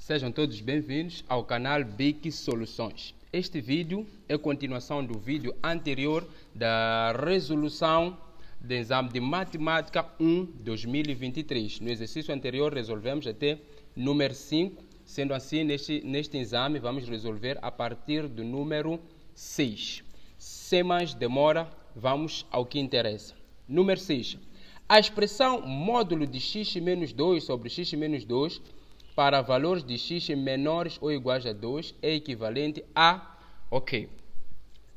Sejam todos bem-vindos ao canal BIC Soluções. Este vídeo é continuação do vídeo anterior da resolução do exame de Matemática 1 2023. No exercício anterior resolvemos até número 5, sendo assim neste exame vamos resolver a partir do número 6. Sem mais demora, vamos ao que interessa. Número 6. A expressão módulo de x menos 2 sobre x menos 2 para valores de x menores ou iguais a 2 é equivalente a... Ok.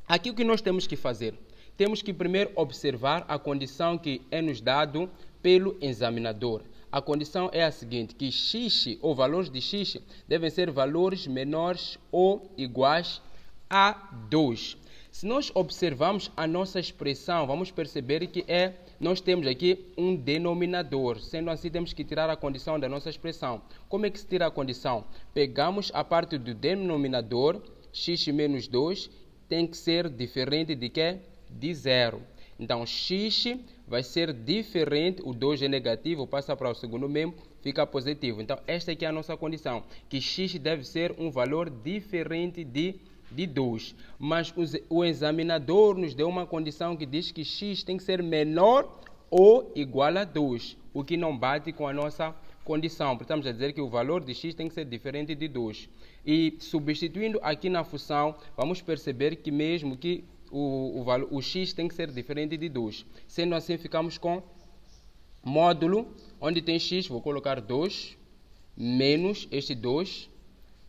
Aqui o que nós temos que fazer? Temos que primeiro observar a condição que é nos dado pelo examinador. A condição é a seguinte, que x, ou valores de x, devem ser valores menores ou iguais a 2. Se nós observarmos a nossa expressão, vamos perceber que nós temos aqui um denominador. Sendo assim, temos que tirar a condição da nossa expressão. Como é que se tira a condição? Pegamos a parte do denominador, x menos 2, tem que ser diferente de quê? De 0. Então, x vai ser diferente, o 2 é negativo, passa para o segundo membro, fica positivo. Então, esta aqui é a nossa condição, que x deve ser um valor diferente de 2, mas o examinador nos deu uma condição que diz que x tem que ser menor ou igual a 2, o que não bate com a nossa condição. Estamos a dizer que o valor de x tem que ser diferente de 2. E substituindo aqui na função, vamos perceber que mesmo que o x tem que ser diferente de 2. Sendo assim, ficamos com módulo, onde tem x, vou colocar 2, menos este 2,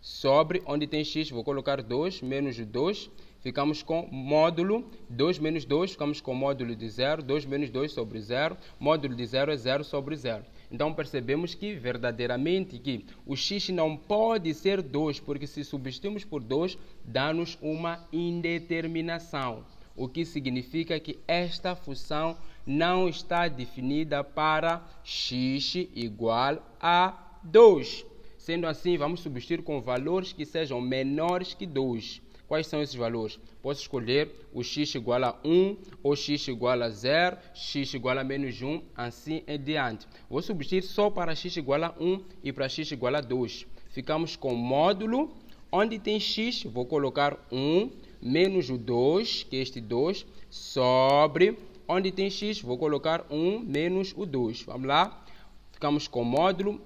sobre, onde tem x, vou colocar 2, menos 2, ficamos com módulo 2 menos 2, ficamos com módulo de 0, 2 menos 2 sobre 0, módulo de 0 é 0 sobre 0. Então percebemos que verdadeiramente que o x não pode ser 2, porque se substituirmos por 2, dá-nos uma indeterminação, o que significa que esta função não está definida para x igual a 2. Sendo assim, vamos substituir com valores que sejam menores que 2. Quais são esses valores? Posso escolher o x igual a 1, ou x igual a 0, x igual a menos 1, assim em diante. Vou substituir só para x igual a 1 e para x igual a 2. Ficamos com módulo, onde tem x, vou colocar 1, menos o 2, que é este 2, sobre, onde tem x, vou colocar 1, menos o 2. Vamos lá? Ficamos com módulo,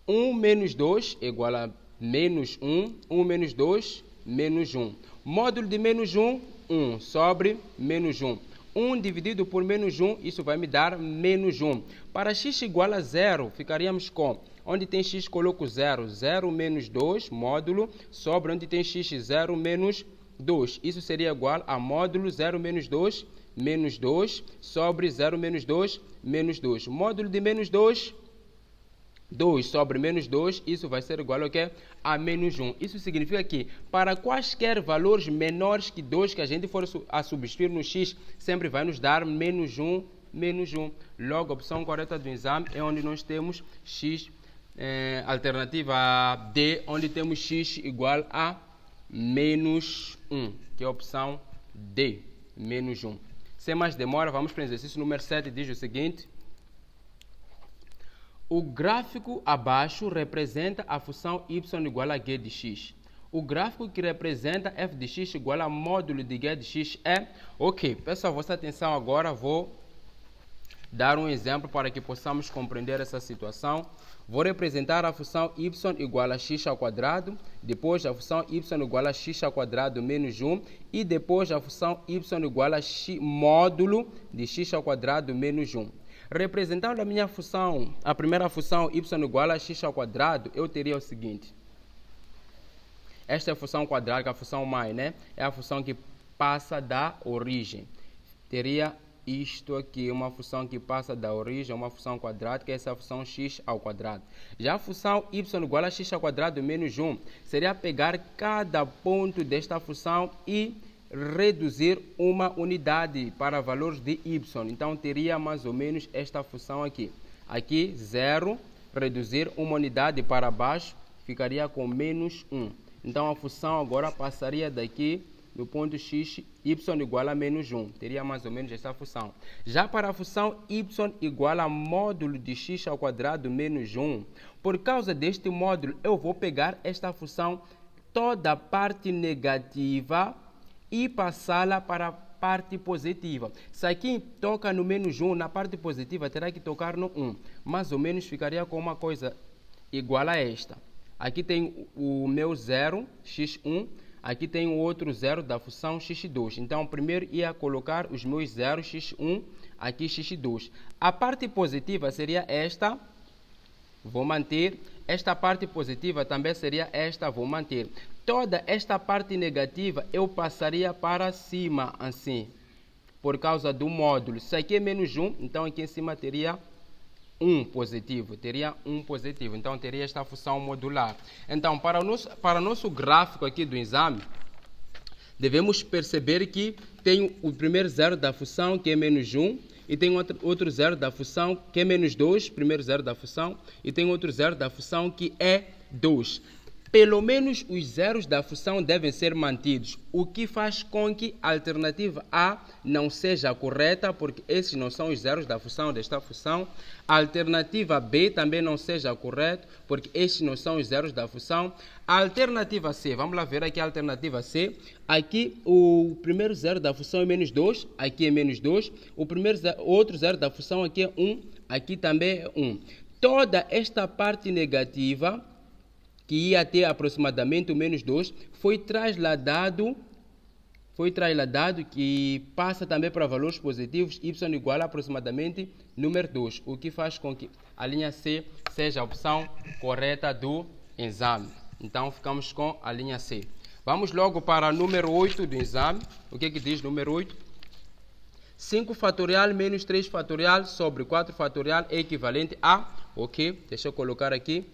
1 menos 2 é igual a menos 1, 1 menos 2, menos 1. Módulo de menos 1, 1, sobre menos 1. 1 dividido por menos 1, isso vai me dar menos 1. Para x igual a 0, ficaríamos com, onde tem x, coloco 0, 0 menos 2, módulo, sobre onde tem x, 0 menos 2. Isso seria igual a módulo 0 menos 2, menos 2, sobre 0 menos 2, menos 2. Módulo de menos 2, 2 sobre menos 2, isso vai ser igual ao quê? A menos 1. Isso significa que para quaisquer valores menores que 2 que a gente for a substituir no x, sempre vai nos dar menos 1, menos 1. Logo, a opção correta do exame é onde nós temos x, alternativa D, onde temos x igual a menos 1, que é a opção D, menos 1. Sem mais demora, vamos para o exercício número 7, diz o seguinte. O gráfico abaixo representa a função y igual a g de x. O gráfico que representa f de x igual a módulo de g de x é... Ok, peço a vossa atenção agora, vou dar um exemplo para que possamos compreender essa situação. Vou representar a função y igual a x ao quadrado, depois a função y igual a x ao quadrado menos 1 e depois a função y igual a x, módulo de x ao quadrado menos 1. Representando a minha função, a primeira função y igual a x ao quadrado, eu teria o seguinte. Esta é a função quadrática, a função mãe, né? É a função que passa da origem. Teria isto aqui, uma função que passa da origem, uma função quadrática, essa é a função x ao quadrado. Já a função y igual a x ao quadrado menos 1, seria pegar cada ponto desta função e reduzir uma unidade para valores de y. Então, teria mais ou menos esta função aqui. Aqui, 0, reduzir uma unidade para baixo, ficaria com menos 1. Então, a função agora passaria daqui no ponto x, y igual a menos 1. Teria mais ou menos esta função. Já para a função y igual a módulo de x ao quadrado menos 1, por causa deste módulo, eu vou pegar esta função, toda a parte negativa, e passá-la para a parte positiva. Se aqui toca no menos 1, na parte positiva terá que tocar no 1. Mais ou menos ficaria com uma coisa igual a esta. Aqui tem o meu zero, x1. Aqui tem o outro zero da função x2. Então, primeiro ia colocar os meus zeros x1, aqui x2. A parte positiva seria esta. Vou manter. Esta parte positiva também seria esta. Vou manter. Toda esta parte negativa eu passaria para cima, assim, por causa do módulo. Se aqui é menos 1, então aqui em cima teria 1 positivo. Teria 1 positivo. Então, teria esta função modular. Então, para o nosso gráfico aqui do exame, devemos perceber que tem o primeiro zero da função, que é menos 1, e tem outro zero da função, que é menos 2, primeiro zero da função, e tem outro zero da função, que é 2. Pelo menos os zeros da função devem ser mantidos, o que faz com que a alternativa A não seja correta, porque esses não são os zeros da função desta função. A alternativa B também não seja correta, porque estes não são os zeros da função. A alternativa C, vamos lá ver aqui a alternativa C. Aqui o primeiro zero da função é menos 2, aqui é menos 2. O outro zero da função aqui é 1, aqui também é 1. Toda esta parte negativa, que ia ter aproximadamente o menos 2, foi trasladado, que passa também para valores positivos, y igual a aproximadamente número 2, o que faz com que a linha C seja a opção correta do exame. Então, ficamos com a linha C. Vamos logo para o número 8 do exame. O que diz número 8? 5 fatorial menos 3 fatorial sobre 4 fatorial é equivalente a... Ok, deixa eu colocar aqui.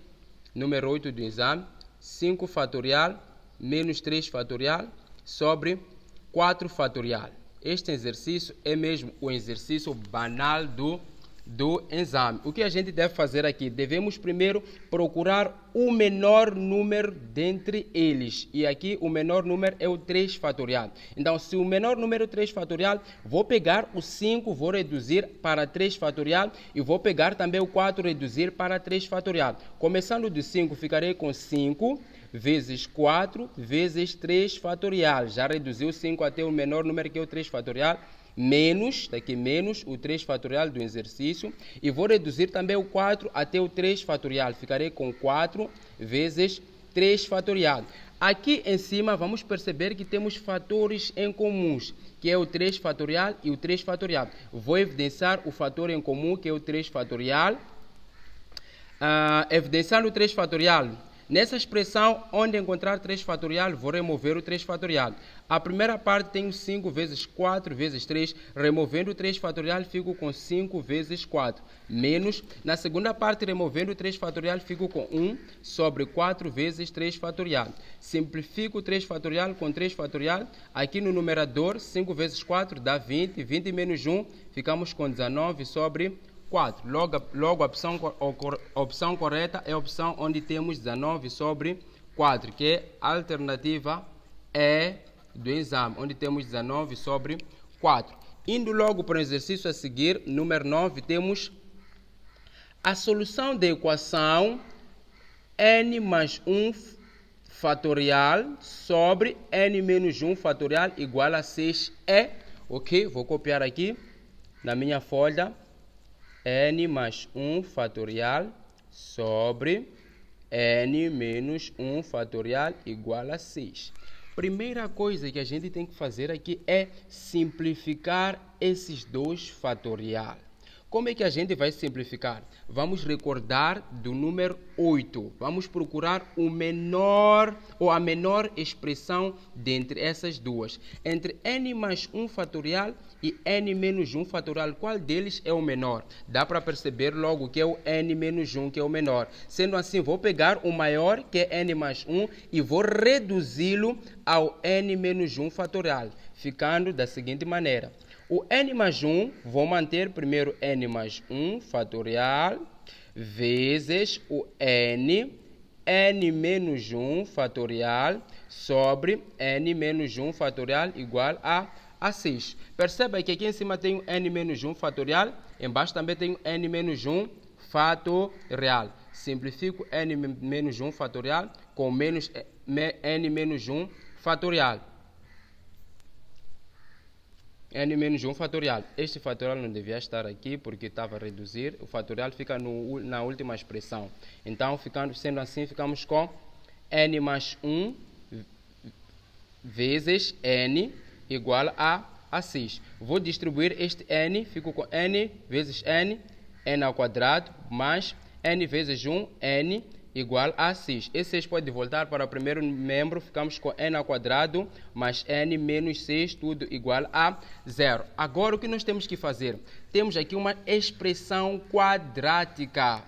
Número 8 do exame, 5 fatorial menos 3 fatorial sobre 4 fatorial. Este exercício é mesmo o exercício banal do exame. O que a gente deve fazer aqui? Devemos primeiro procurar o menor número dentre eles. E aqui o menor número é o 3 fatorial. Então, se o menor número é 3 fatorial, vou pegar o 5, vou reduzir para 3 fatorial e vou pegar também o 4, reduzir para 3 fatorial. Começando do 5, ficarei com 5 vezes 4 vezes 3 fatorial. Já reduziu 5 até o menor número, que é o 3 fatorial. Menos, daqui menos o 3 fatorial do exercício, e vou reduzir também o 4 até o 3 fatorial, ficarei com 4 vezes 3 fatorial. Aqui em cima vamos perceber que temos fatores em comuns, que é o 3 fatorial e o 3 fatorial. Vou evidenciar o fator em comum, que é o 3 fatorial. Evidenciando o 3 fatorial, nessa expressão, onde encontrar 3 fatorial, vou remover o 3 fatorial. A primeira parte tem o 5 vezes 4 vezes 3. Removendo o 3 fatorial, fico com 5 vezes 4. Menos, na segunda parte, removendo o 3 fatorial, fico com 1 sobre 4 vezes 3 fatorial. Simplifico o 3 fatorial com 3 fatorial. Aqui no numerador, 5 vezes 4 dá 20. 20 menos 1, ficamos com 19 sobre 4. Logo a opção correta é a opção onde temos 19 sobre 4, que é a alternativa E do exame, onde temos 19 sobre 4. Indo logo para o exercício a seguir, número 9, temos a solução da equação n mais 1 fatorial sobre n menos 1 fatorial igual a 6e. Ok, vou copiar aqui na minha folha. N mais 1 fatorial sobre n menos 1 fatorial igual a 6. Primeira coisa que a gente tem que fazer aqui é simplificar esses dois fatorial. Como é que a gente vai simplificar? Vamos recordar do número 8. Vamos procurar o menor ou a menor expressão dentre essas duas. Entre n mais 1 fatorial e n menos 1 fatorial, qual deles é o menor? Dá para perceber logo que é o n menos 1 que é o menor. Sendo assim, vou pegar o maior, que é n mais 1, e vou reduzi-lo ao n menos 1 fatorial, ficando da seguinte maneira. O n mais 1, vou manter primeiro n mais 1 fatorial, vezes o n n menos 1 fatorial sobre n menos 1 fatorial igual a 6. Perceba que aqui em cima tenho n menos 1 fatorial, embaixo também tenho n menos 1 fatorial. Simplifico n menos 1 fatorial com menos n menos 1 fatorial. N menos 1 fatorial. Este fatorial não devia estar aqui porque estava a reduzir. O fatorial fica na última expressão. Então, sendo assim, ficamos com n mais 1 vezes n igual a 6. Vou distribuir este n, fico com n vezes n ao quadrado, mais n vezes 1, n igual a 6. Esse 6 pode voltar para o primeiro membro, ficamos com n ao quadrado mais n menos 6, tudo igual a 0. Agora, o que nós temos que fazer? Temos aqui uma expressão quadrática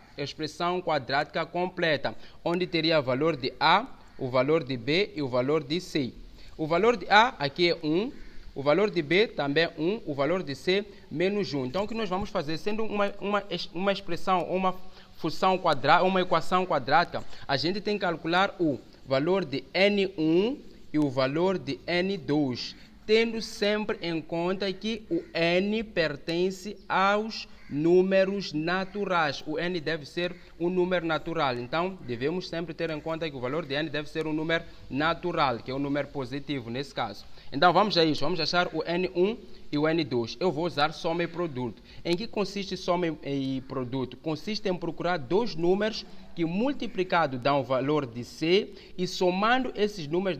completa, onde teria o valor de A, o valor de B e o valor de C. O valor de A aqui é 1, o valor de B também é 1, o valor de C menos 1. Então, o que nós vamos fazer? Sendo uma expressão, uma função quadrada, uma equação quadrática, a gente tem que calcular o valor de n1 e o valor de n2, tendo sempre em conta que o n pertence aos números naturais. O n deve ser um número natural. Então, devemos sempre ter em conta que o valor de n deve ser um número natural, que é um número positivo nesse caso. Então, vamos a isso. Vamos achar o n1 e o n2. Eu vou usar soma e produto. Em que consiste soma e produto? Consiste em procurar dois números que multiplicado dão o valor de C e somando esses números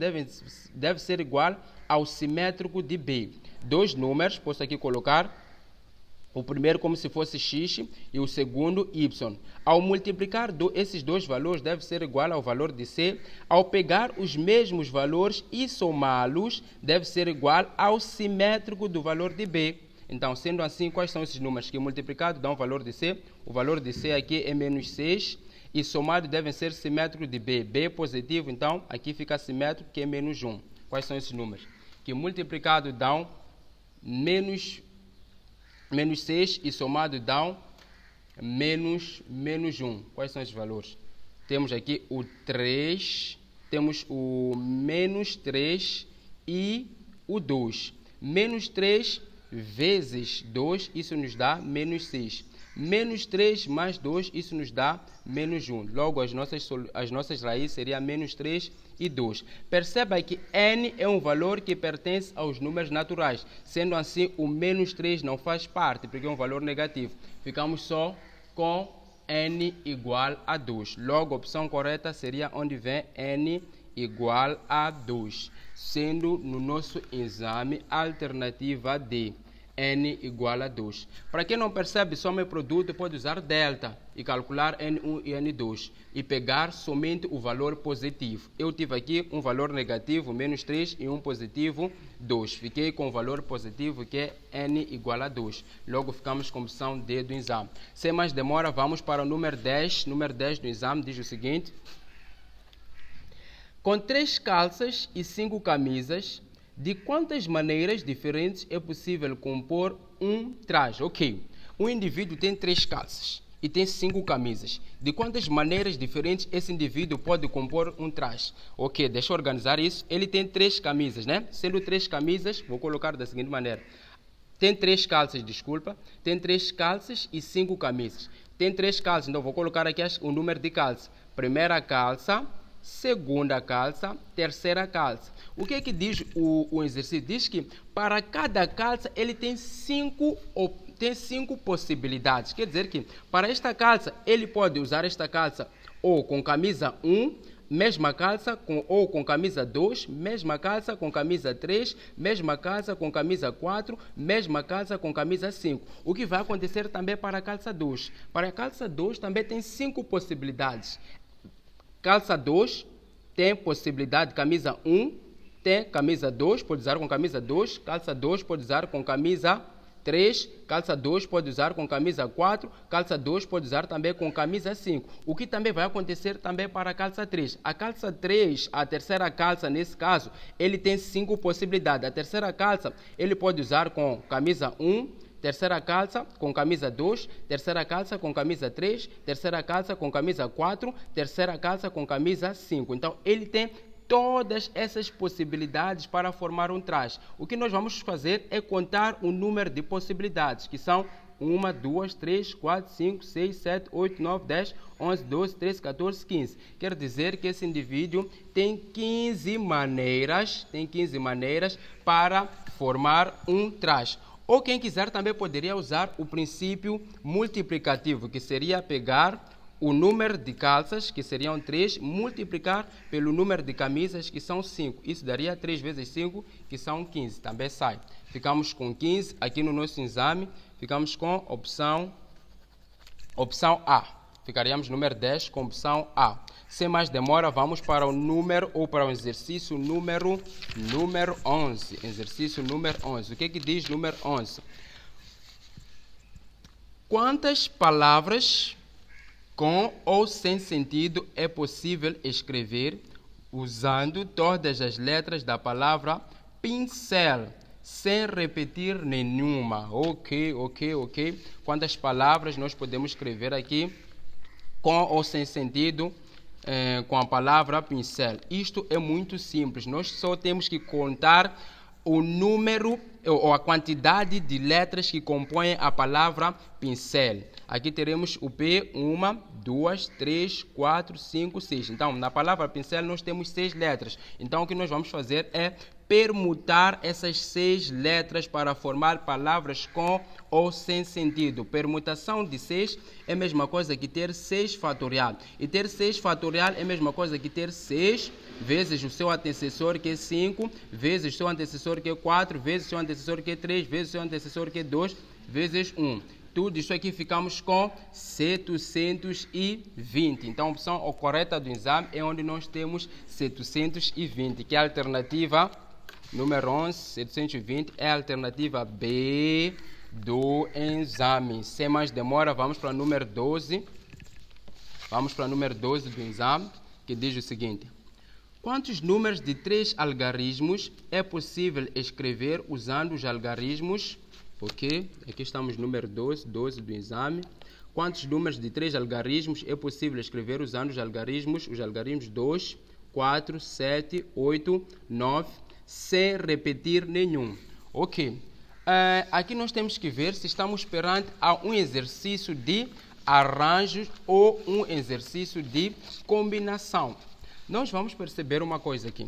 deve ser igual ao simétrico de B. Dois números, posso aqui colocar o primeiro como se fosse x e o segundo y. Ao multiplicar esses dois valores deve ser igual ao valor de C. Ao pegar os mesmos valores e somá-los deve ser igual ao simétrico do valor de B. Então, sendo assim, quais são esses números que multiplicado dão o valor de C? O valor de C aqui é menos 6 e somado devem ser simétrico de B. B é positivo, então aqui fica simétrico que é menos 1. Quais são esses números? Que multiplicado dão menos 6 e somado dão menos 1. Quais são esses valores? Temos aqui o 3, temos o menos 3 e o 2. Menos 3 vezes 2, isso nos dá menos 6. Menos 3 mais 2, isso nos dá menos 1. Logo, as nossas raízes seriam menos 3 e 2. Perceba que n é um valor que pertence aos números naturais. Sendo assim, o menos 3 não faz parte, porque é um valor negativo. Ficamos só com n igual a 2. Logo, a opção correta seria onde vem n igual a 2. Sendo no nosso exame alternativa D. N igual a 2. Para quem não percebe soma e produto, pode usar delta e calcular N1 e N2 e pegar somente o valor positivo. Eu tive aqui um valor negativo, menos 3, e um positivo, 2. Fiquei com o valor positivo, que é N igual a 2. Logo, ficamos com a opção D do exame. Sem mais demora, vamos para o número 10. Número 10 do exame diz o seguinte: com 3 calças e 5 camisas, de quantas maneiras diferentes é possível compor um traje? Ok, um indivíduo tem 3 calças e tem 5 camisas. De quantas maneiras diferentes esse indivíduo pode compor um traje? Ok, deixa eu organizar isso. Ele tem 3 camisas, né? Sendo 3 camisas, vou colocar da seguinte maneira. Tem 3 calças, desculpa. Tem 3 calças e 5 camisas. Tem 3 calças, então vou colocar aqui o número de calças. Primeira calça, segunda calça, terceira calça. O que é que diz o exercício? Diz que para cada calça ele tem 5 possibilidades. Quer dizer que para esta calça ele pode usar esta calça ou com camisa 1, mesma calça ou com camisa 2, mesma calça com camisa 3, mesma calça com camisa 4, mesma calça com camisa 5. O que vai acontecer também para a calça 2? Para a calça 2 também tem 5 possibilidades. Calça 2 tem possibilidade de camisa 1, tem camisa 2, pode usar com camisa 2, calça 2 pode usar com camisa 3, calça 2 pode usar com camisa 4, calça 2 pode usar também com camisa 5. O que também vai acontecer também para a calça 3. A calça 3, a terceira calça nesse caso, ele tem 5 possibilidades. A terceira calça ele pode usar com camisa 1, terceira calça com camisa 2, terceira calça com camisa 3, terceira calça com camisa 4, terceira calça com camisa 5. Então, ele tem todas essas possibilidades para formar um traje. O que nós vamos fazer é contar o número de possibilidades, que são 1, 2, 3, 4, 5, 6, 7, 8, 9, 10, 11, 12, 13, 14, 15. Quer dizer que esse indivíduo tem 15 maneiras para formar um traje. Ou quem quiser também poderia usar o princípio multiplicativo, que seria pegar o número de calças, que seriam 3, multiplicar pelo número de camisas, que são 5. Isso daria 3 vezes 5, que são 15. Também sai. Ficamos com 15 aqui no nosso exame. Ficamos com opção A. Ficaríamos número 10 com opção A. Sem mais demora, vamos para o número ou para o exercício número 11. Exercício número 11. O que diz número 11? Quantas palavras com ou sem sentido é possível escrever usando todas as letras da palavra pincel, sem repetir nenhuma? Ok. Quantas palavras nós podemos escrever aqui com ou sem sentido com a palavra pincel? Isto é muito simples. Nós só temos que contar o número ou a quantidade de letras que compõem a palavra pincel. Aqui teremos o P, 1, 2, 3, 4, 5, 6. Então, na palavra pincel nós temos 6 letras. Então, o que nós vamos fazer é permutar essas 6 letras para formar palavras com ou sem sentido. Permutação de 6 é a mesma coisa que ter 6 fatorial. E ter 6 fatorial é a mesma coisa que ter 6 vezes o seu antecessor, que é 5, vezes o seu antecessor, que é 4, vezes o seu antecessor, que é 3, vezes o seu antecessor, que é 2, vezes 1. Tudo isso aqui ficamos com 720. Então, a opção correta do exame é onde nós temos 720, que é a alternativa número 11, 720, é a alternativa B do exame. Sem mais demora, vamos para o número 12. Vamos para o número 12 do exame, que diz o seguinte: quantos números de 3 algarismos é possível escrever usando os algarismos? Ok, aqui estamos no número 12 do exame. Quantos números de 3 algarismos é possível escrever usando os algarismos 2, 4, 7, 8, 9, sem repetir nenhum? Ok, aqui nós temos que ver se estamos perante a um exercício de arranjos ou um exercício de combinação. Nós vamos perceber uma coisa aqui.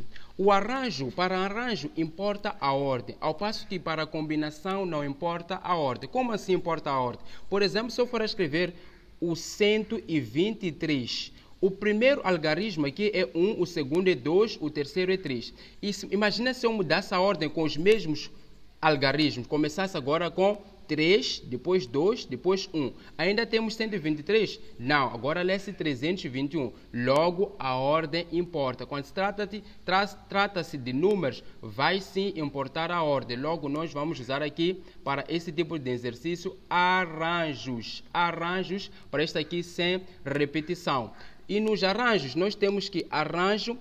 Para arranjo importa a ordem, ao passo que para a combinação não importa a ordem. Como assim importa a ordem? Por exemplo, se eu for escrever o 123, o primeiro algarismo aqui é 1, o segundo é 2, o terceiro é 3. Imagina se eu mudasse a ordem com os mesmos algarismos, começasse agora com 3, depois 2, depois 1. Ainda temos 123? Não, agora lê-se 321. Logo, a ordem importa. Quando se trata-se de números, vai sim importar a ordem. Logo, nós vamos usar aqui, para esse tipo de exercício, arranjos. Arranjos, para este aqui, sem repetição. E nos arranjos, nós temos que arranjo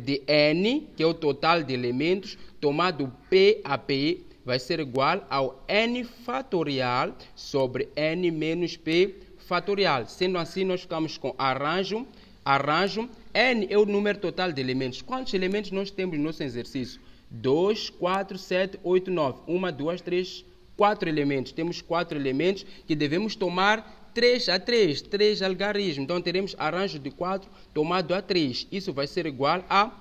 de N, que é o total de elementos, tomado P a P, vai ser igual ao N fatorial sobre N menos P fatorial. Sendo assim, nós ficamos com arranjo. N é o número total de elementos. Quantos elementos nós temos no nosso exercício? 2, 4, 7, 8, 9. 1, 2, 3, 4 elementos. Temos 4 elementos que devemos tomar 3 a 3. 3 algarismos. Então, teremos arranjo de 4 tomado a 3. Isso vai ser igual a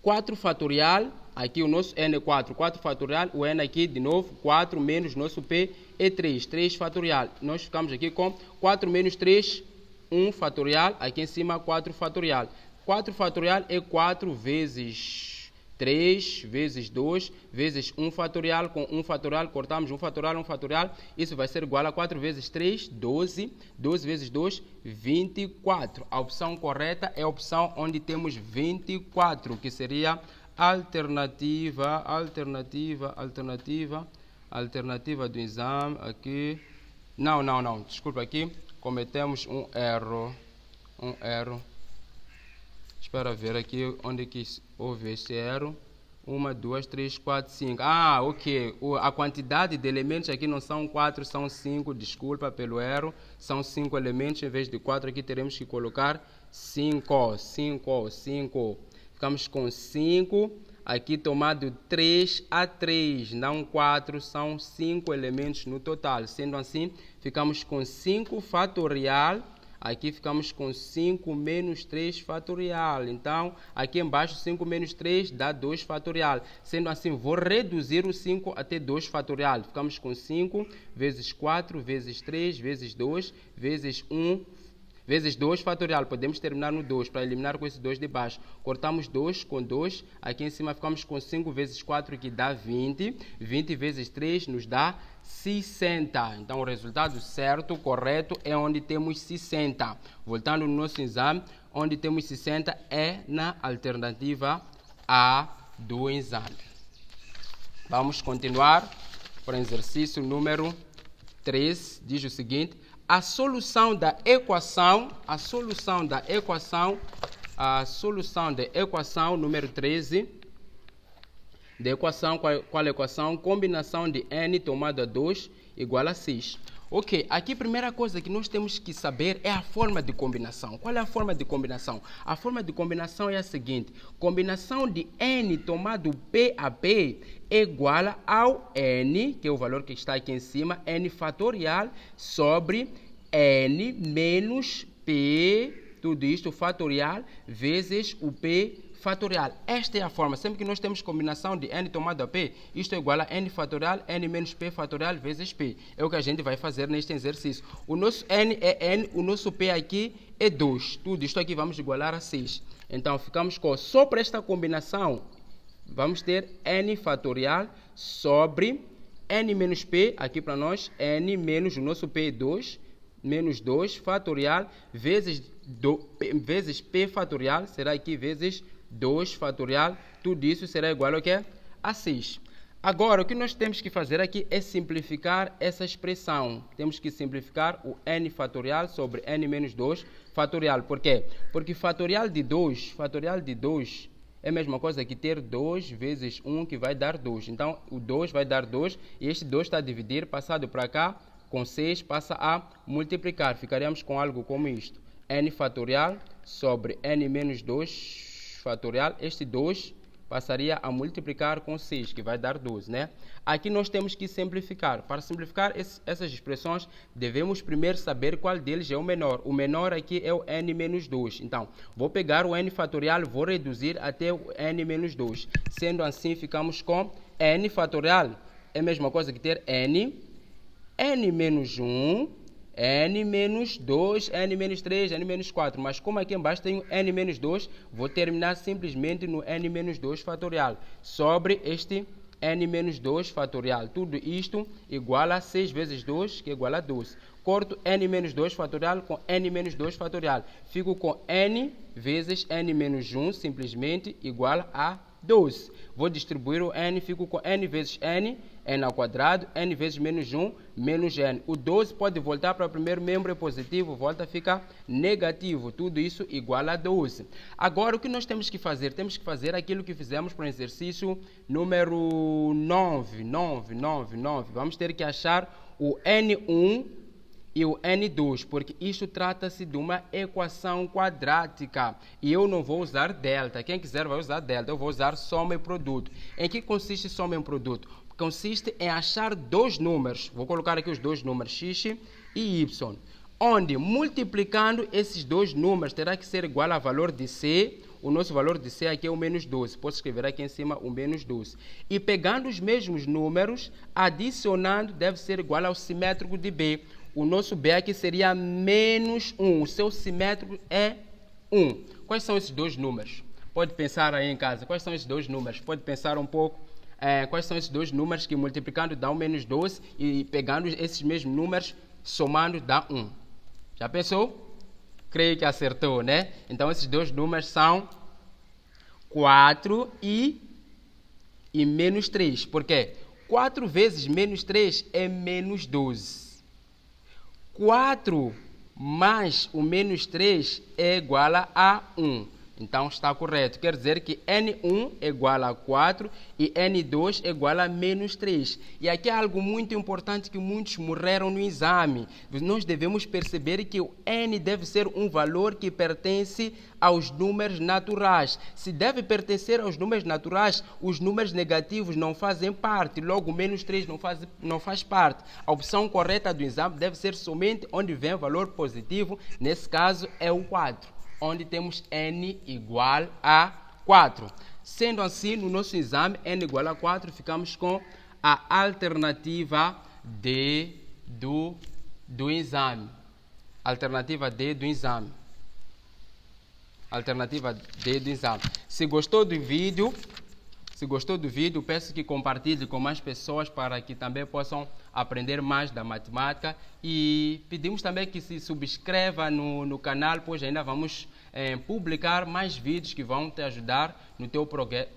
4 fatorial. Aqui o nosso N é 4. 4 fatorial. O N aqui, de novo, 4 menos nosso P é 3. 3 fatorial. Nós ficamos aqui com 4 menos 3, 1 fatorial. Aqui em cima, 4 fatorial. 4 fatorial é 4 vezes 3, vezes 2, vezes 1 fatorial. Com 1 fatorial, cortamos 1 fatorial, 1 fatorial. Isso vai ser igual a 4 vezes 3, 12. 12 vezes 2, 24. A opção correta é a opção onde temos 24, que seria alternativa do exame aqui. Não, desculpa, aqui cometemos um erro. Espera ver aqui onde que houve esse erro. 1, 2, 3, 4, 5. Ah, ok. A quantidade de elementos aqui não são 4, são 5. Desculpa pelo erro. São 5 elementos. Em vez de 4 aqui teremos que colocar 5. 5, 5. Ficamos com 5. Aqui tomado 3 a 3. Não 4. São 5 elementos no total. Sendo assim, ficamos com 5 fatorial. Aqui ficamos com 5 menos 3 fatorial. Então, aqui embaixo, 5 menos 3 dá 2 fatorial. Sendo assim, vou reduzir o 5 até 2 fatorial. Ficamos com 5 vezes 4, vezes 3, vezes 2, vezes 1, vezes 2 fatorial. Podemos terminar no 2 para eliminar com esse 2 de baixo. Cortamos 2 com 2. Aqui em cima ficamos com 5 vezes 4, que dá 20. 20 vezes 3 nos dá 60. Então, o resultado certo, correto, é onde temos 60. Voltando no nosso exame, onde temos 60 é na alternativa A do exame. Vamos continuar para o exercício número 3. Diz o seguinte: a solução da equação número 13, da equação, qual é a equação? Combinação de n tomado a 2 igual a 6. Ok, aqui a primeira coisa que nós temos que saber é a forma de combinação. Qual é a forma de combinação? A forma de combinação é a seguinte: combinação de n tomado p a p é igual ao n, que é o valor que está aqui em cima, n fatorial sobre n menos p, tudo isto fatorial, vezes o p fatorial. Esta é a forma. Sempre que nós temos combinação de n tomado a p, isto é igual a n fatorial, n menos p fatorial vezes p. É o que a gente vai fazer neste exercício. O nosso n é n, o nosso p aqui é 2. Tudo isto aqui vamos igualar a 6. Então, ficamos com, só para esta combinação, vamos ter n fatorial sobre n menos p, aqui para nós, n menos o nosso p é 2, menos 2 fatorial vezes p fatorial, será aqui vezes 2 fatorial, tudo isso será igual ao que? A 6. Agora, o que nós temos que fazer aqui é simplificar essa expressão. Temos que simplificar o n fatorial sobre n menos 2 fatorial. Por quê? Porque fatorial de 2 é a mesma coisa que ter 2 vezes 1, que vai dar 2. Então, o 2 vai dar 2, e este 2 está a dividir, passado para cá, com 6, passa a multiplicar. Ficaremos com algo como isto: n fatorial sobre n menos 2 fatorial. Este 2 passaria a multiplicar com 6, que vai dar 12, né? Aqui nós temos que simplificar. Para simplificar essas expressões, devemos primeiro saber qual deles é o menor. O menor aqui é o n menos 2. Então, vou pegar o n fatorial, vou reduzir até o n menos 2. Sendo assim, ficamos com n fatorial. É a mesma coisa que ter n menos 1, n menos 2, n menos 3, n menos 4. Mas como aqui embaixo tem n menos 2, vou terminar simplesmente no n menos 2 fatorial sobre este n menos 2 fatorial. Tudo isto igual a 6 vezes 2, que é igual a 12. Corto n menos 2 fatorial com n menos 2 fatorial. Fico com n vezes n menos 1, simplesmente igual a 12. Vou distribuir o n, fico com n vezes n ao quadrado, n vezes menos 1, menos n. O 12 pode voltar para o primeiro membro, é positivo, volta a ficar negativo. Tudo isso igual a 12. Agora, o que nós temos que fazer? Temos que fazer aquilo que fizemos para o exercício número 9. Vamos ter que achar o n1 e o n2, porque isto trata-se de uma equação quadrática. E eu não vou usar delta. Quem quiser vai usar delta. Eu vou usar soma e produto. Em que consiste soma e produto? Consiste em achar dois números. Vou colocar aqui os dois números, x e y. Onde, multiplicando esses dois números, terá que ser igual ao valor de c. O nosso valor de c aqui é o menos 12. Posso escrever aqui em cima o menos 12. E pegando os mesmos números, adicionando, deve ser igual ao simétrico de b. O nosso b aqui seria menos 1. O seu simétrico é 1. Quais são esses dois números? Pode pensar aí em casa. Quais são esses dois números? Pode pensar um pouco. Quais são esses dois números que multiplicando dão menos 12 e pegando esses mesmos números, somando dá 1. Já pensou? Creio que acertou, né? Então, esses dois números são 4 e menos 3. Por quê? 4 vezes menos 3 é menos 12. 4 mais o menos 3 é igual a 1. Então está correto. Quer dizer que N1 é igual a 4 e N2 é igual a menos 3. E aqui há algo muito importante que muitos morreram no exame. Nós devemos perceber que o N deve ser um valor que pertence aos números naturais. Se deve pertencer aos números naturais, os números negativos não fazem parte. Logo, menos 3 não faz parte. A opção correta do exame deve ser somente onde vem valor positivo. Nesse caso, é o 4. Onde temos n igual a 4. Sendo assim, no nosso exame, n igual a 4, ficamos com a alternativa D do exame. Alternativa D do exame. Alternativa D do exame. Se gostou do vídeo, peço que compartilhe com mais pessoas para que também possam aprender mais da matemática, e pedimos também que se subscreva no canal, pois ainda vamos publicar mais vídeos que vão te ajudar no teu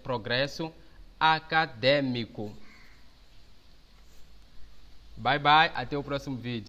progresso acadêmico. Bye bye, até o próximo vídeo.